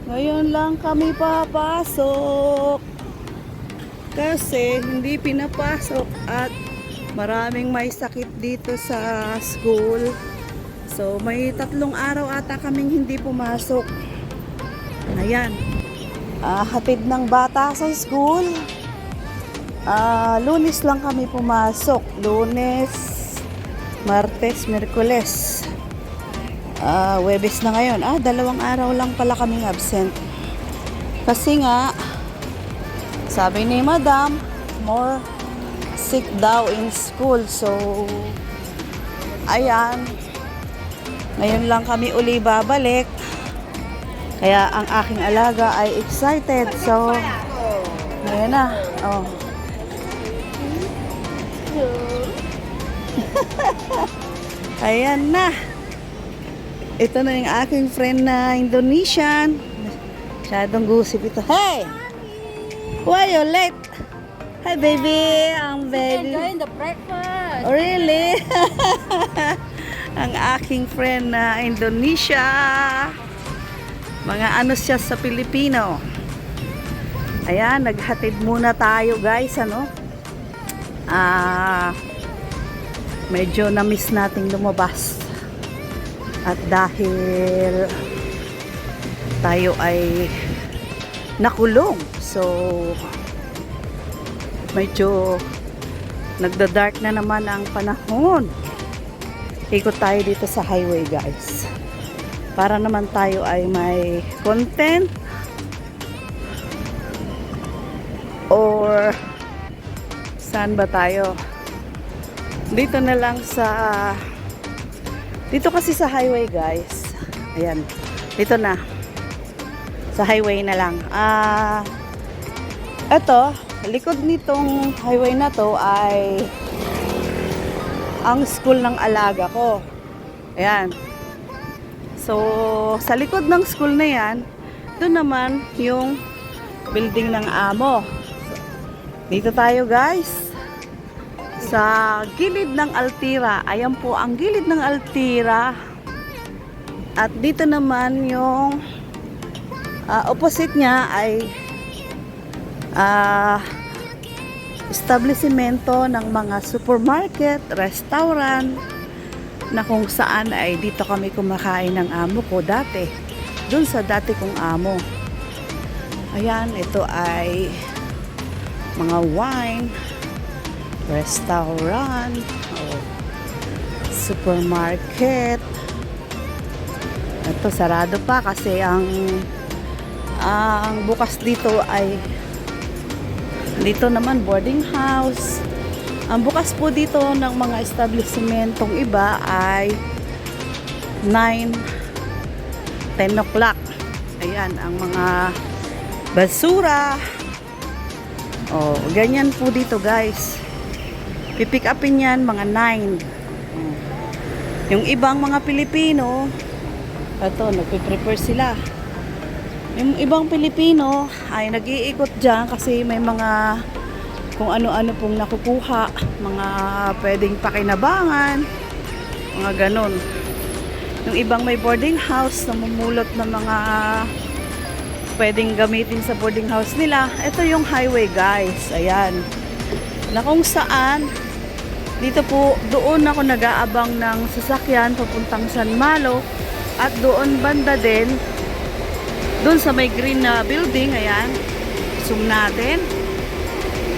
Ngayon lang kami papasok kasi hindi pinapasok at maraming may sakit dito sa school. So may 3 araw ata kaming hindi pumasok. Ayan. Hatid ng bata sa school. Lunes lang kami pumasok. Lunes, Martes, Miyerkules. Webes na ngayon. 2 araw lang pala kaming absent. Kasi nga, sabi ni Madam, more sick daw in school. So, ayan. Ngayon lang kami uli babalik. Kaya ang aking alaga ay excited. So, ayan na. Oh. Ayan na. Ito na yung aking friend na Indonesian. Masyadong gusip ito. Hey! Why you late? Hi baby! Ang baby. Enjoying the breakfast. Oh, really? Ang aking friend na Indonesia. Mga ano siya sa Pilipino. Ayan, naghatid muna tayo guys. Ano? Medyo na-miss nating lumabas. At dahil tayo ay nakulong, so medyo nagda-dark na naman ang panahon. Ikot tayo dito sa highway guys, para naman tayo ay may content or saan ba tayo? Dito na lang sa dito kasi sa highway guys. Ayan. Dito na. Sa highway na lang. Ito, likod nitong highway na to ay ang school ng alaga ko. Ayan. So, sa likod ng school na yan, doon naman yung building ng amo. Dito tayo guys. Sa gilid ng Altira. Ayan po ang gilid ng Altira. At dito naman yung opposite niya ay establishmento ng mga supermarket, restaurant, na kung saan ay dito kami kumakain ng amo ko dati. Doon sa dati kong amo. Ayan, ito ay mga wine, restaurant, supermarket. Ito sarado pa kasi ang bukas dito ay dito naman boarding house. Ang bukas po dito ng mga establishmentong iba ay 9, 10 o'clock. Ayan ang mga basura. Ganyan po dito guys. Pipick upin yan mga 9. Yung ibang mga Pilipino, ito, nagpiprepare sila. Yung ibang Pilipino ay nag-iikot dyan kasi may mga kung ano-ano pong nakukuha, mga pwedeng pakinabangan, mga ganon. Yung ibang may boarding house, namumulot ng mga pwedeng gamitin sa boarding house nila. Ito yung highway guys. Ayan. Na kung saan dito po, doon ako nag-aabang ng sasakyan papuntang San Malo at doon banda din doon sa may green na building. Ayan, zoom natin,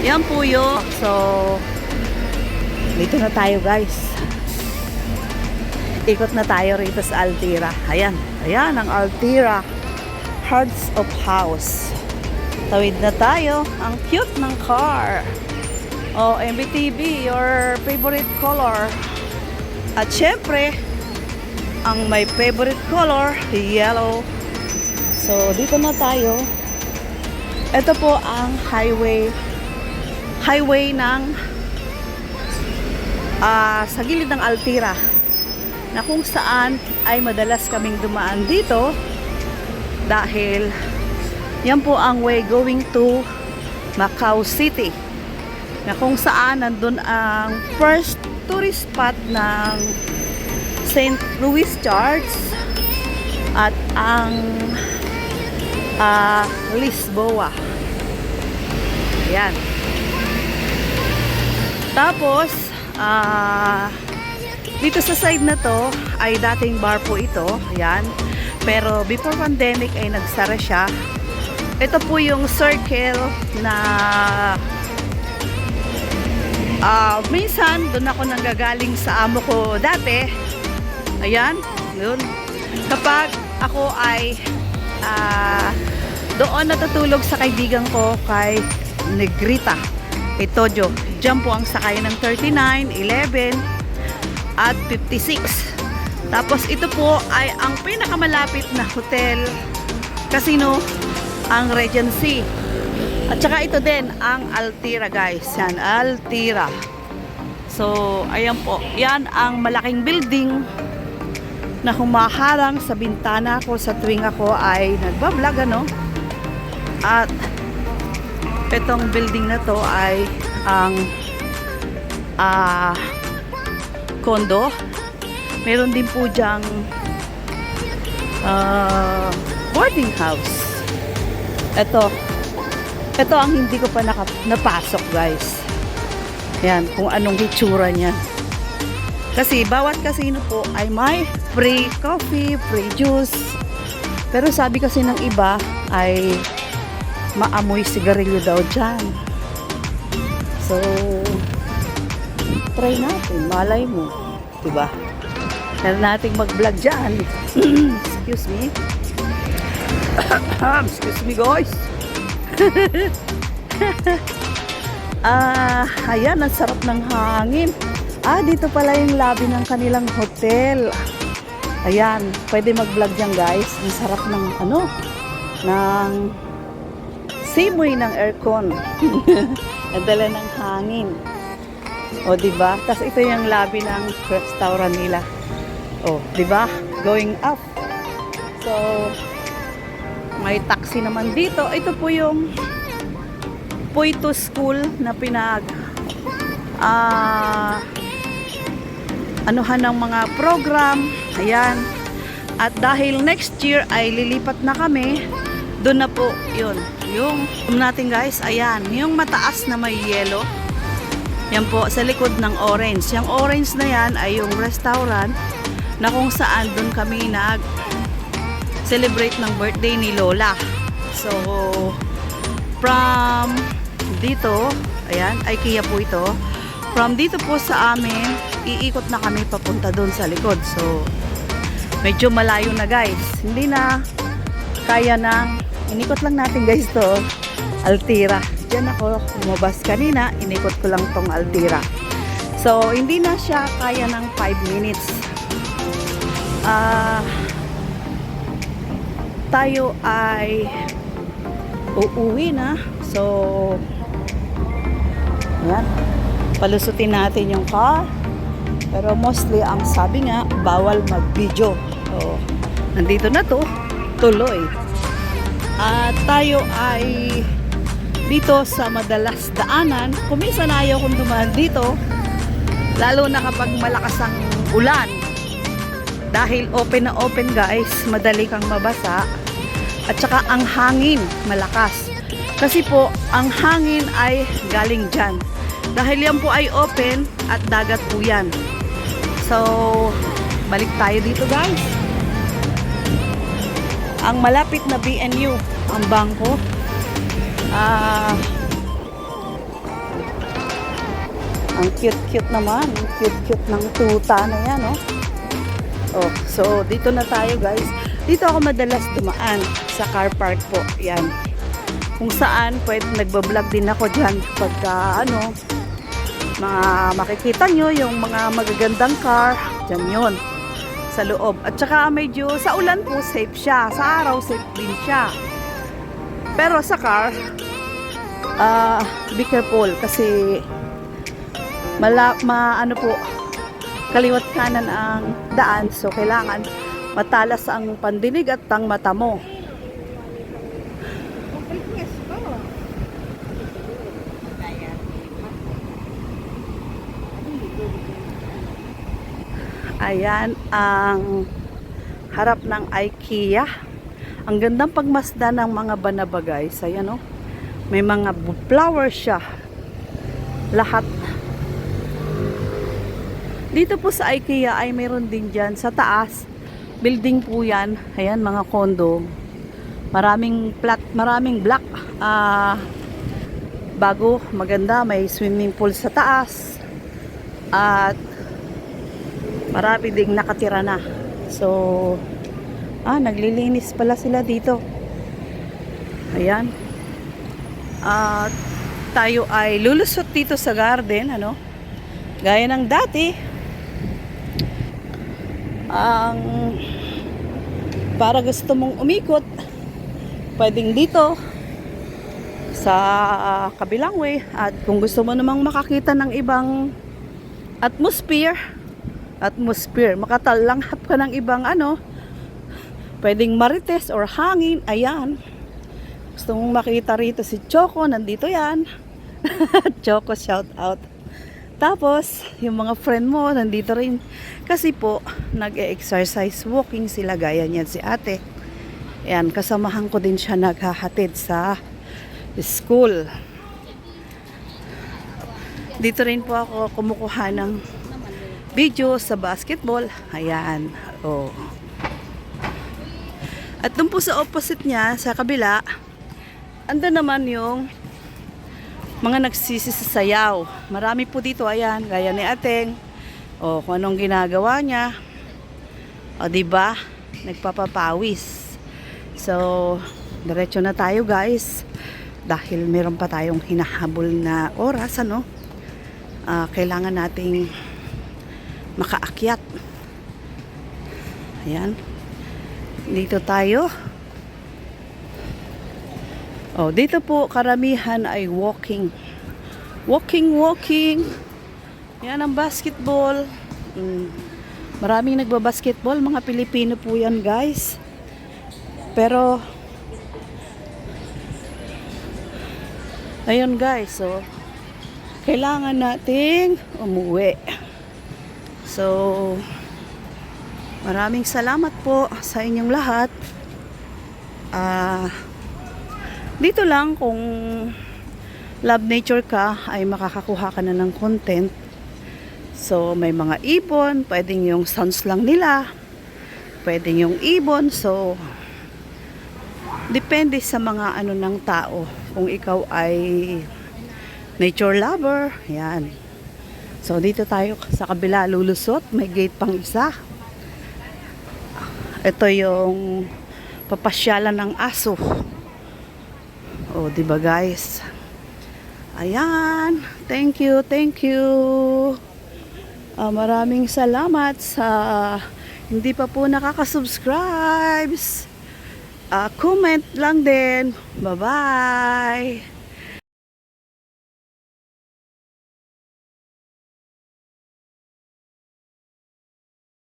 yan po yun. So dito na tayo guys, ikot na tayo rito sa Altira. Ayan, ayan ang Altira, Hearts of House. Tawid na tayo. Ang cute ng car. MBTV, your favorite color. At syempre, ang my favorite color, yellow. So, dito na tayo. Ito po ang highway ng sa gilid ng Altira, na kung saan ay madalas kaming dumaan dito dahil yan po ang way going to Macau City, na kung saan nandun ang first tourist spot ng St. Louis Church at ang Lisboa. Ayan. Tapos dito sa side na to ay dating bar po ito. Ayan. Pero before pandemic ay nagsara siya. Ito po yung circle na minsan doon ako nanggagaling sa amo ko dati. Ayan, yun. Kapag ako ay doon natutulog sa kaibigan ko kay Negrita, kay Tojo. Diyan po ang sakayan ng 39, 11 at 56. Tapos ito po ay ang pinakamalapit na hotel casino, ang Regency. At saka ito din ang Altira, guys. Yan, Altira. So, ayan po. Yan ang malaking building na humaharang sa bintana ko sa tuwing ako ay nagbablog, ano. At itong building na to ay ang condo. Meron din po dyang boarding house. Ito ang hindi ko pa napasok, guys. Yan, kung anong hitsura niya. Kasi bawat casino po ay may free coffee, free juice. Pero sabi kasi ng iba ay maamoy sigarilyo daw dyan. So, try natin. Malay mo. Diba? Kaya natin mag-vlog dyan. Excuse me. Excuse me, guys. Ayan, ang sarap ng hangin. Dito pala yung lobby ng kanilang hotel. Ayan, pwede mag-vlog dyan, guys. Ang sarap ng ng simoy ng aircon. Nadala ng hangin. O, diba? Tapos ito yung lobby ng restaurant nila. O, diba? Going up. So, may taxi naman dito. Ito po yung Puito School na anuhan ng mga program. Ayan. At dahil next year ay lilipat na kami, doon na po yun. Yung natin, guys, ayan. Yung mataas na may yellow. Yan po, sa likod ng orange. Yung orange na yan ay yung restaurant na kung saan doon kami celebrate ng birthday ni Lola. So, from dito, ayan, IKEA po ito. From dito po sa amin, iikot na kami papunta doon sa likod. So, medyo malayo na, guys. Hindi na kaya inikot lang natin, guys, to Altira. Diyan ako lumabas kanina, inikot ko lang tong Altira. So, hindi na siya kaya ng 5 minutes. Tayo ay uuwi na. So, yan. Palusutin natin yung car. Pero mostly, ang sabi nga, bawal mag-video. So, nandito na to. Tuloy. Tayo ay dito sa madalas daanan. Kung minsan ayaw kong dumaan dito, lalo na kapag malakas ang ulan. Dahil open na open, guys, madali kang mabasa. At saka ang hangin malakas. Kasi po, ang hangin ay galing dyan. Dahil yan po ay open at dagat po yan. So, balik tayo dito, guys. Ang malapit na BNU, ang bangko. Ang cute-cute naman. Ang cute-cute ng tuta na yan, oh. Oh, so, dito na tayo, guys. Dito ako madalas dumaan sa car park po. Yan. Kung saan, pwede nagbablog din ako dyan kapag, mga makikita nyo yung mga magagandang car. Dyan yun. Sa loob. At saka medyo sa ulan po, safe siya. Sa araw, safe din siya. Pero sa car, be careful kasi kaliwat kanan ang daan. So, kailangan matalas ang pandinig at ang mata mo. Ayan ang harap ng IKEA. Ang gandang pagmasdan ng mga banaba guys. Ayan oh. May mga flower siya. Lahat. Dito po sa IKEA ay mayroon din dyan sa taas. Building po yan. Ayan mga condo. Maraming black. Bago, maganda. May swimming pool sa taas. At marami ding nakatira na. So, naglilinis pala sila dito. Ayan. Tayo ay lulusot dito sa garden, ano? Gaya ng dati. Para gusto mong umikot, pwedeng dito sa kabilang way. At kung gusto mo namang makakita ng ibang atmosphere, makatalangap ka ng ibang pwedeng marites or hangin, ayan. Gusto mong makita rito si Choco, nandito yan. Choco, shout out. Tapos, yung mga friend mo, nandito rin. Kasi po, nag-exercise walking sila, gaya niyan si ate. Ayan, kasamahan ko din siya naghahatid sa school. Dito rin po ako kumukuha ng video sa basketball. Ayan, oh. At dun po sa opposite niya, sa kabila, ando naman yung mga nagsisisayaw. Marami po dito, ayan, gaya ni Ateng. O, kung anong ginagawa niya. O, diba? Nagpapapawis. So, diretso na tayo, guys. Dahil meron pa tayong hinahabol na oras, ano? Kailangan nating makaakyat. Ayan. Dito tayo. Oh, dito po karamihan ay walking. Walking. Yan ang basketball. Maraming nagbabasketball, mga Pilipino po yan, guys. Pero ayun, guys, so kailangan nating umuwi. So maraming salamat po sa inyong lahat. Dito lang kung love nature ka ay makakakuha ka na ng content. So may mga ibon, pwedeng yung sounds lang nila, pwedeng yung ibon. So depende sa mga ng tao. Kung ikaw ay nature lover, yan. So dito tayo sa kabila lulusot, may gate pang isa. Ito yung papasyalan ng aso. Oh, di ba guys? Ayan. Thank you. Maraming salamat sa hindi pa po nakaka-subscribe. Comment lang din. Bye-bye.